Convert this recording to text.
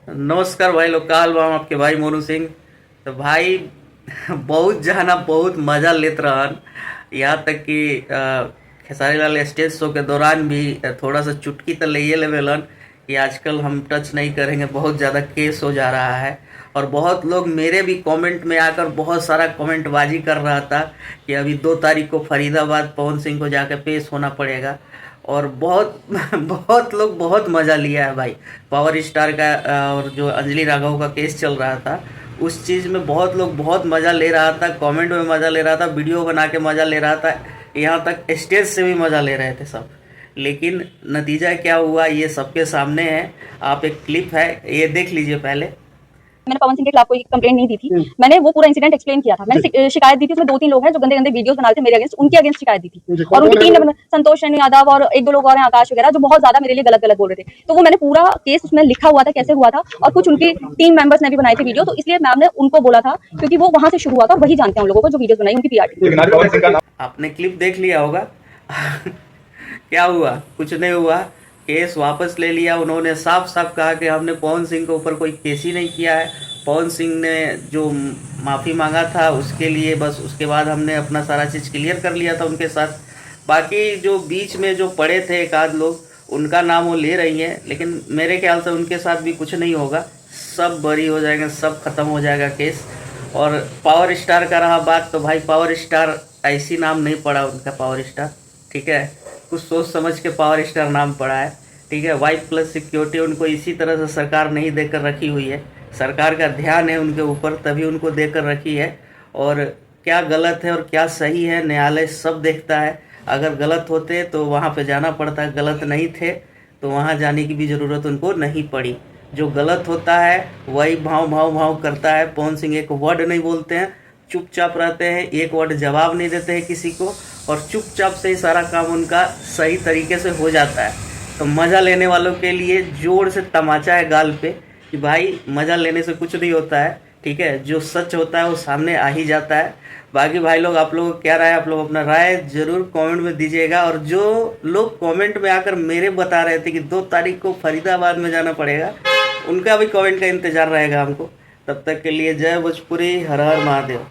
नमस्कार भाई लोग, का हाल बा? हम आपके भाई मोनू सिंह। तो भाई बहुत जाना बहुत मज़ा लेत रहन। यहाँ तक कि खेसारी लाल स्टेज शो के दौरान भी थोड़ा सा चुटकी तो ले लेवेलन कि आजकल हम टच नहीं करेंगे, बहुत ज़्यादा केस हो जा रहा है। और बहुत लोग मेरे भी कमेंट में आकर बहुत सारा कमेंटबाजी कर रहा था कि अभी 2 तारीख को फरीदाबाद पवन सिंह को जाकर पेश होना पड़ेगा। और बहुत बहुत लोग बहुत मज़ा लिया है भाई। पावर स्टार का और जो अंजलि राघव का केस चल रहा था, उस चीज़ में बहुत लोग बहुत मज़ा ले रहा था, कमेंट में मज़ा ले रहा था, वीडियो बना के मज़ा ले रहा था, यहाँ तक स्टेज से भी मज़ा ले रहे थे सब। लेकिन नतीजा क्या हुआ ये सबके सामने है। आप एक क्लिप है, ये देख लीजिए पहले। मैंने पवन सिंह के खिलाफ कोई कंप्लेंट नहीं दी थी। मैंने वो पूरा इंसिडेंट एक्सप्लेन किया था। मैंने शिकायत दी थी। उसमें 2-3 लोग हैं जो गंदे गंदे वीडियोस बना रहे थे मेरे अगेंस्ट, उनके अगेंस्ट शिकायत दी थी। और उनके 3 संतोष शनि यादव और 1-2 लोग और हैं, आकाश वगैरह, जो बहुत ज्यादा मेरे लिए गलत गलत बोल रहे थे। तो वो मैंने पूरा केस उसमें लिखा हुआ था कैसे हुआ था, और कुछ उनकी टीम मेंबर्स ने भी बनाए थे वीडियो। तो इसलिए मैम ने उनको बोला था, क्योंकि वो वहां से शुरू हुआ था, वही जानते हैं हम लोगों को जो वीडियोस बनाई उनकी पीआर। आपने क्लिप देख लिया होगा। क्या हुआ? कुछ नहीं हुआ। केस वापस ले लिया उन्होंने। साफ साफ कहा कि हमने पवन सिंह के ऊपर कोई केस ही नहीं किया है। पवन सिंह ने जो माफ़ी मांगा था उसके लिए बस, उसके बाद हमने अपना सारा चीज़ क्लियर कर लिया था उनके साथ। बाकी जो बीच में जो पड़े थे एक आध लोग, उनका नाम वो ले रही हैं, लेकिन मेरे ख्याल से उनके साथ भी कुछ नहीं होगा। सब बरी हो जाएंगे, सब खत्म हो जाएगा केस। और पावर स्टार का रहा बात, तो भाई पावर स्टार ऐसी नाम नहीं पड़ा उनका, पावर स्टार, ठीक है। कुछ सोच समझ के पावर स्टार नाम पड़ा है, ठीक है। वाइफ प्लस सिक्योरिटी उनको इसी तरह से सरकार नहीं देकर रखी हुई है। सरकार का ध्यान है उनके ऊपर, तभी उनको देकर रखी है। और क्या गलत है और क्या सही है, न्यायालय सब देखता है। अगर गलत होते तो वहाँ पे जाना पड़ता, गलत नहीं थे तो वहाँ जाने की भी ज़रूरत उनको नहीं पड़ी। जो गलत होता है वही भाव भाव भाव करता है। पवन सिंह एक वर्ड नहीं बोलते हैं, चुपचाप रहते हैं, एक वर्ड जवाब नहीं देते हैं किसी को, और चुपचाप से ही सारा काम उनका सही तरीके से हो जाता है। तो मज़ा लेने वालों के लिए जोर से तमाचा है गाल पे कि भाई मज़ा लेने से कुछ नहीं होता है, ठीक है। जो सच होता है वो सामने आ ही जाता है। बाकी भाई लोग, आप लोगों को क्या राय है? आप लोग अपना राय ज़रूर कमेंट में दीजिएगा। और जो लोग कमेंट में आकर मेरे बता रहे थे कि 2 तारीख को फरीदाबाद में जाना पड़ेगा, उनका भी कमेंट का इंतज़ार रहेगा हमको। तब तक के लिए जय भोजपुरी, हर हर महादेव।